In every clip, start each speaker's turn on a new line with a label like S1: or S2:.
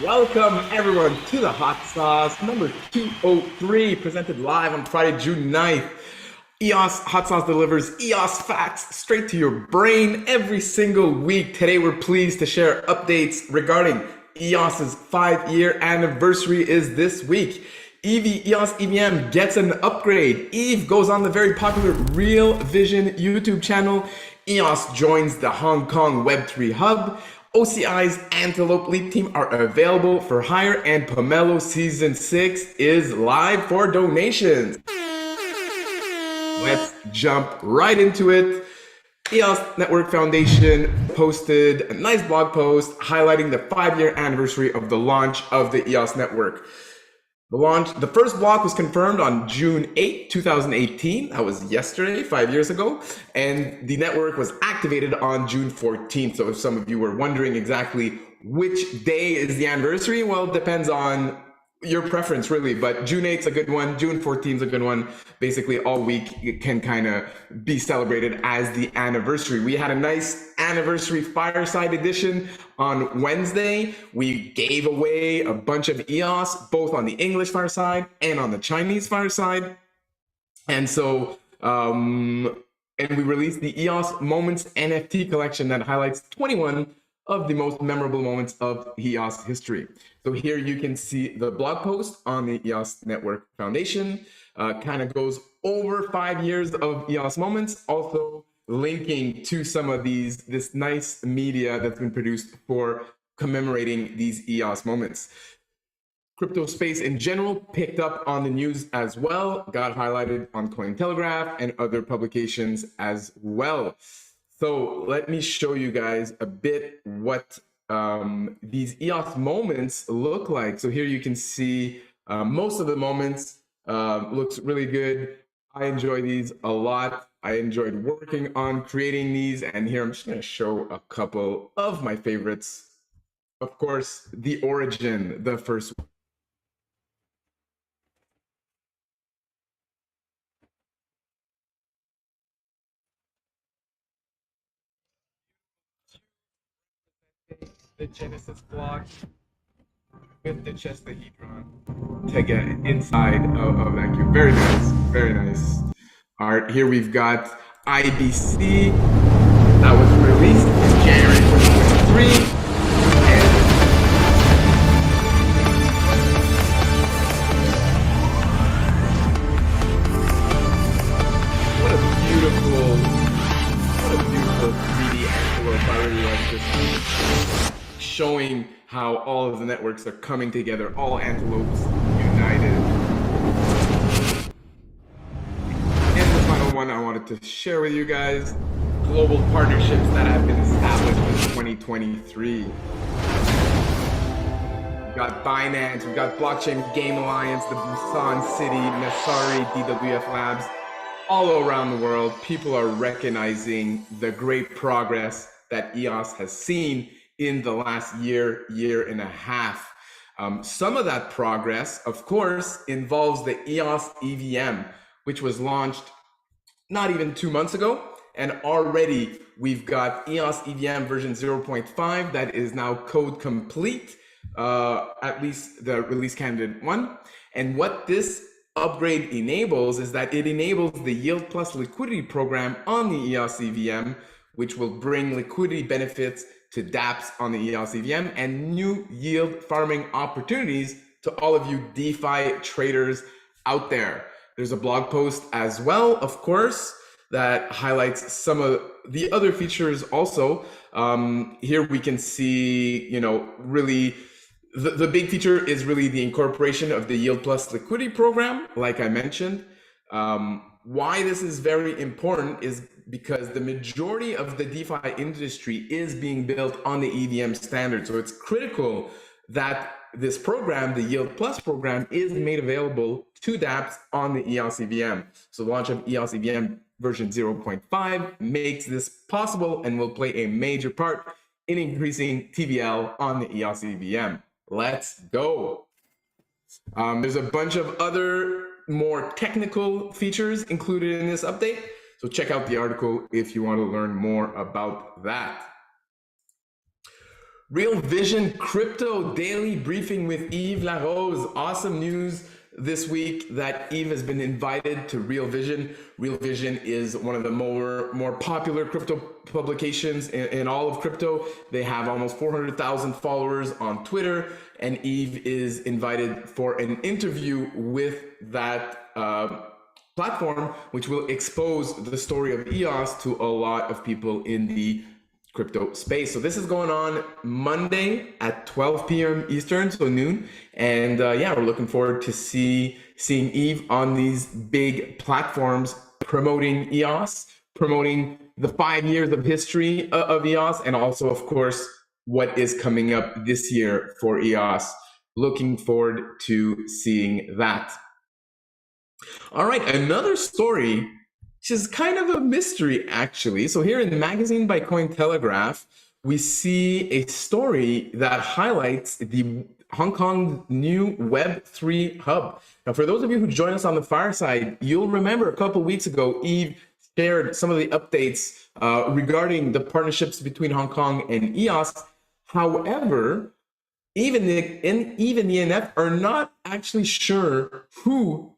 S1: Welcome everyone to the Hot Sauce number 203, presented live on Friday, June 9th. EOS Hot Sauce delivers EOS facts straight to your brain every single week. Today we're pleased to share updates regarding EOS's 5-year anniversary is this week. EOS EVM gets an upgrade. Yves goes on the very popular Real Vision YouTube channel. EOS joins the Hong Kong Web3 hub. OCI's Antelope Leap team are available for hire, and Pomelo Season 6 is live for donations. Let's jump right into it. EOS Network Foundation posted a nice blog post highlighting the 5-year anniversary of the launch of the EOS network. The first block was confirmed on June 8, 2018. That was yesterday, 5 years ago. And the network was activated on June 14th. So if some of you were wondering exactly which day is the anniversary, well, it depends on your preference, really. But June 8th is a good one. June 14th is a good one. Basically, all week it can kind of be celebrated as the anniversary. We had a nice anniversary fireside edition on Wednesday. We gave away a bunch of EOS, both on the English fireside and on the Chinese fireside. And so, and we released the EOS Moments NFT collection that highlights 21 of the most memorable moments of EOS history. So here you can see the blog post on the EOS Network Foundation, kind of goes over 5 years of EOS moments, also linking to some of this nice media that's been produced for commemorating these EOS moments. Crypto space in general picked up on the news as well, got highlighted on Cointelegraph and other publications as well. So let me show you guys a bit what these EOS moments look like. So here you can see most of the moments looks really good. I enjoy these a lot. I enjoyed working on creating these, and here I'm just going to show a couple of my favorites. Of course, the origin, the first one. The Genesis block with the chestahedron to get inside of that cube. Very nice, very nice art. Here we've got IBC that was released in January 2023. What a beautiful 3D Antelope. I really like this one. Showing how all of the networks are coming together, all Antelopes united. And the final one I wanted to share with you guys, global partnerships that have been established in 2023. We've got Binance, we've got Blockchain Game Alliance, the Busan City, Messari, DWF Labs. All around the world, people are recognizing the great progress that EOS has seen in the last year and a half. Some of that progress, of course, involves the EOS EVM, which was launched not even 2 months ago. And already we've got EOS EVM version 0.5 that is now code complete, at least the release candidate 1. And what this upgrade enables is that it enables the Yield Plus liquidity program on the EOS EVM, which will bring liquidity benefits to dApps on the EOS EVM and new yield farming opportunities to all of you DeFi traders out there. There's a blog post as well, of course, that highlights some of the other features also. Here we can see, really the big feature is really the incorporation of the Yield Plus liquidity program, like I mentioned. Why this is very important is because the majority of the DeFi industry is being built on the EVM standard. So it's critical that this program, the Yield Plus program, is made available to dApps on the EOS EVM. So the launch of EOS EVM version 0.5 makes this possible and will play a major part in increasing TVL on the EOS EVM. Let's go. There's a bunch of other more technical features included in this update. So check out the article if you want to learn more about that. Real Vision Crypto Daily Briefing with Yves Larose. Awesome news this week that Yves has been invited to Real Vision. Real Vision is one of the more popular crypto publications in all of crypto. They have almost 400,000 followers on Twitter, and Yves is invited for an interview with that platform, which will expose the story of EOS to a lot of people in the crypto space. So this is going on Monday at 12 p.m. Eastern, so noon. And yeah, we're looking forward to seeing Yves on these big platforms promoting EOS, promoting the 5 years of history of EOS, and also, of course, what is coming up this year for EOS. Looking forward to seeing that. All right, another story, which is kind of a mystery, actually. So here in the magazine by Cointelegraph, we see a story that highlights the Hong Kong new Web3 hub. Now, for those of you who join us on the fireside, you'll remember a couple of weeks ago, Yves shared some of the updates regarding the partnerships between Hong Kong and EOS. However, even the NF are not actually sure who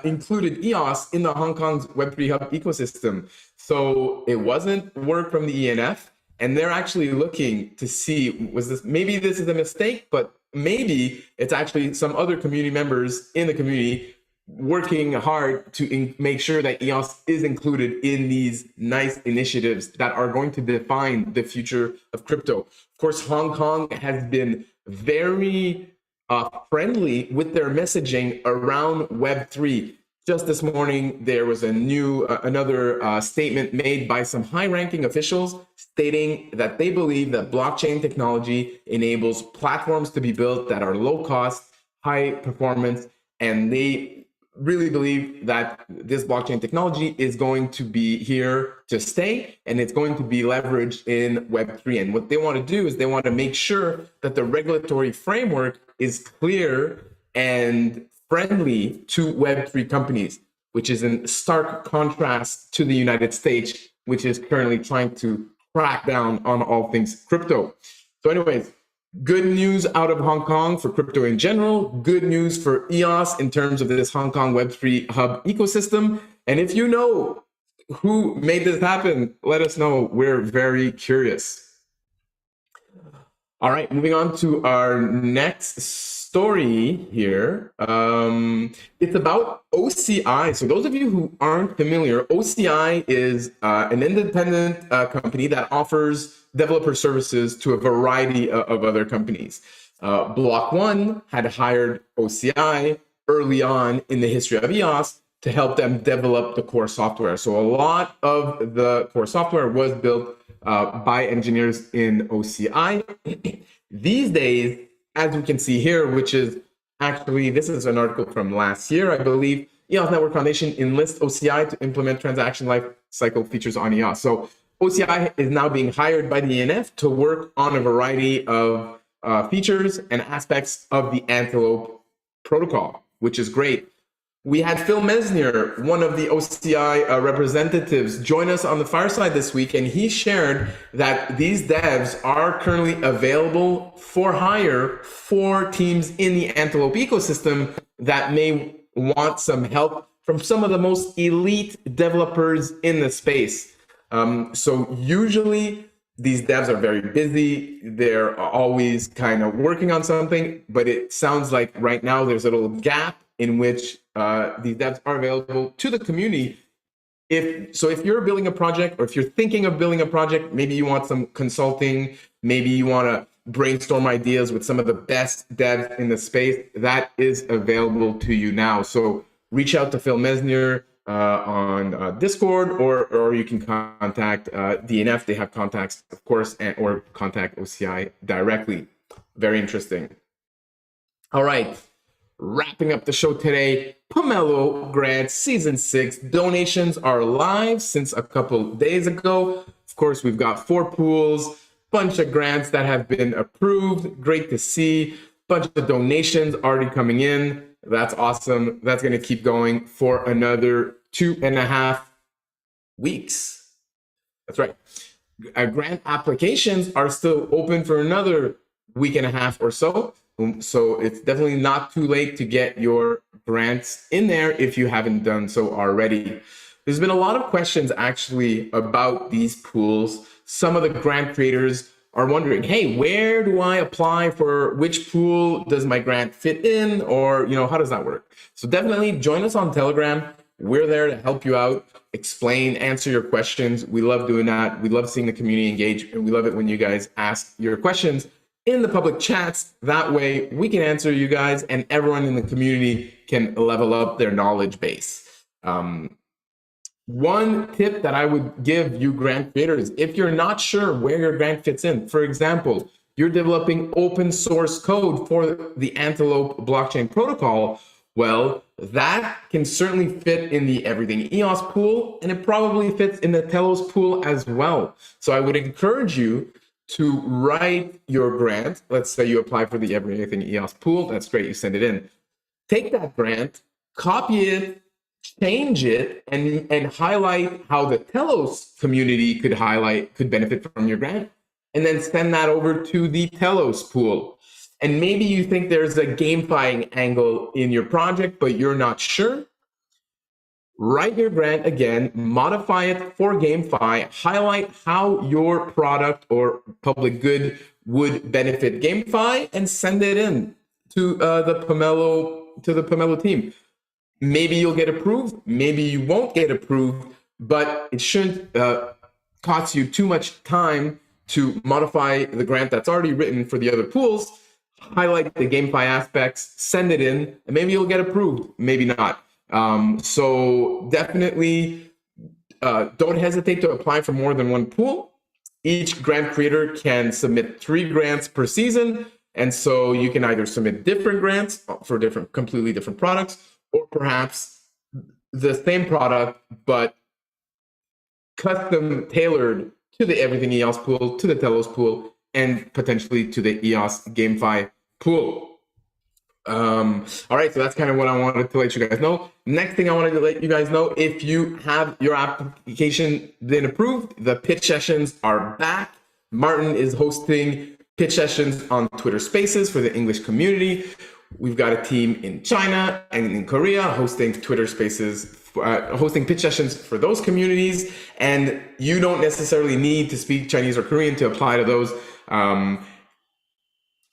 S1: included EOS in the Hong Kong's Web3 Hub ecosystem. So it wasn't word from the ENF, and they're actually looking to see, maybe this is a mistake, but maybe it's actually some other community members in the community working hard to make sure that EOS is included in these nice initiatives that are going to define the future of crypto. Of course, Hong Kong has been very friendly with their messaging around Web3. Just this morning, there was another statement made by some high-ranking officials stating that they believe that blockchain technology enables platforms to be built that are low cost, high performance, and they really believe that this blockchain technology is going to be here to stay, and it's going to be leveraged in Web3. And what they want to do is they want to make sure that the regulatory framework is clear and friendly to Web3 companies, which is in stark contrast to the United States, which is currently trying to crack down on all things crypto. So anyways, good news out of Hong Kong for crypto in general. Good news for EOS in terms of this Hong Kong Web3 hub ecosystem. And if you know who made this happen, let us know. We're very curious. All right, moving on to our next story here. It's about OCI. So those of you who aren't familiar, OCI is an independent company that offers developer services to a variety of other companies. Block One had hired OCI early on in the history of EOS to help them develop the core software. So a lot of the core software was built by engineers in OCI. These days, as we can see here, which is actually, this is an article from last year, I believe, EOS Network Foundation enlists OCI to implement transaction lifecycle features on EOS. So OCI is now being hired by the ENF to work on a variety of features and aspects of the Antelope protocol, which is great. We had Phil Mesnier, one of the OCI representatives, join us on the fireside this week, and he shared that these devs are currently available for hire for teams in the Antelope ecosystem that may want some help from some of the most elite developers in the space. So usually these devs are very busy. They're always kind of working on something, but it sounds like right now there's a little gap in which these devs are available to the community. If you're building a project, or if you're thinking of building a project, maybe you want some consulting, maybe you want to brainstorm ideas with some of the best devs in the space, that is available to you now. So reach out to Phil Mesnier on Discord, or you can contact DNF. They have contacts, of course, or contact OCI directly. Very interesting. All right. Wrapping up the show today, Pomelo Grants Season 6 donations are live since a couple days ago. Of course, we've got 4 pools, bunch of grants that have been approved. Great to see. Bunch of donations already coming in. That's awesome. That's going to keep going for another 2.5 weeks. That's right. Grant applications are still open for another week and a half or so. So it's definitely not too late to get your grants in there if you haven't done so already. There's been a lot of questions actually about these pools. Some of the grant creators are wondering, hey, where do I apply for which pool? Does my grant fit in? Or, how does that work? So definitely join us on Telegram. We're there to help you out, explain, answer your questions. We love doing that. We love seeing the community engage. And we love it when you guys ask your questions in the public chats. That way we can answer you guys and everyone in the community can level up their knowledge base. One tip that I would give you grant creators, if you're not sure where your grant fits in, for example, you're developing open source code for the Antelope blockchain protocol, well, that can certainly fit in the Everything EOS pool, and it probably fits in the Telos pool as well. So I would encourage you to write your grant. Let's say you apply for the Everything EOS pool. That's great. You send it in. Take that grant, copy it, change it, and highlight how the Telos community could benefit from your grant, and then send that over to the Telos pool. And maybe you think there's a gamifying angle in your project, but you're not sure. Write your grant again, modify it for GameFi, highlight how your product or public good would benefit GameFi, and send it in to the Pomelo team. Maybe you'll get approved, maybe you won't get approved, but it shouldn't cost you too much time to modify the grant that's already written for the other pools, highlight the GameFi aspects, send it in, and maybe you'll get approved, maybe not. So definitely don't hesitate to apply for more than one pool. Each grant creator can submit 3 grants per season, and so you can either submit different grants for completely different products, or perhaps the same product, but custom tailored to the Everything EOS pool, to the Telos pool, and potentially to the EOS GameFi pool. All right, so that's kind of what I wanted to let you guys know. Next thing I wanted to let you guys know, if you have your application been approved, the pitch sessions are back. Martin is hosting pitch sessions on Twitter Spaces for the English community. We've got a team in China and in Korea hosting Twitter Spaces, hosting pitch sessions for those communities. And you don't necessarily need to speak Chinese or Korean to apply to those.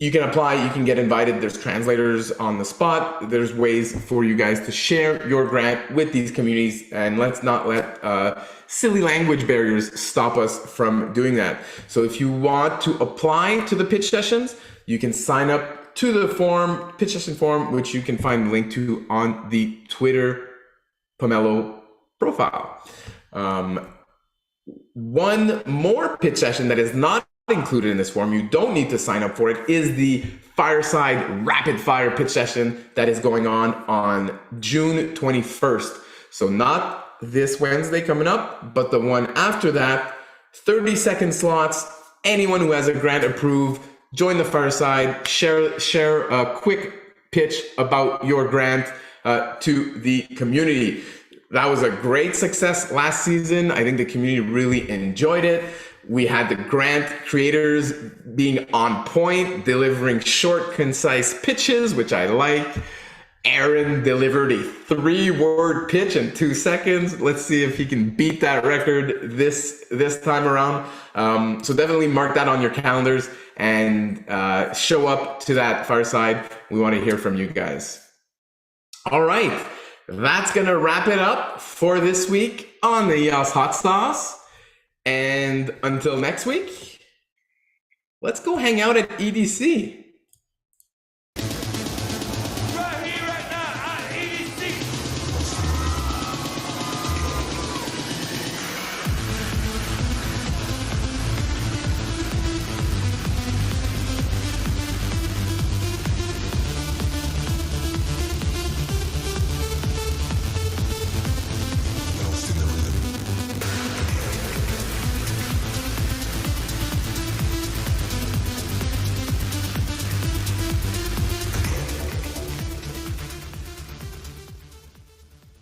S1: You can apply, you can get invited. There's translators on the spot. There's ways for you guys to share your grant with these communities. And let's not let silly language barriers stop us from doing that. So if you want to apply to the pitch sessions, you can sign up to the form, pitch session form, which you can find the link to on the Twitter Pomelo profile. One more pitch session that is not included in this form, you don't need to sign up for it, is the Fireside Rapid Fire pitch session that is going on June 21st. So not this Wednesday coming up, but the one after that, 30-second slots. Anyone who has a grant approved, join the Fireside, share a quick pitch about your grant to the community. That was a great success last season. I think the community really enjoyed it. We had the grant creators being on point, delivering short, concise pitches, which I like. Aaron delivered a 3-word pitch in 2 seconds. Let's see if he can beat that record this time around. So definitely mark that on your calendars and show up to that Fireside. We want to hear from you guys. All right, that's going to wrap it up for this week on the EOS Hot Sauce. And until next week, let's go hang out at EDC.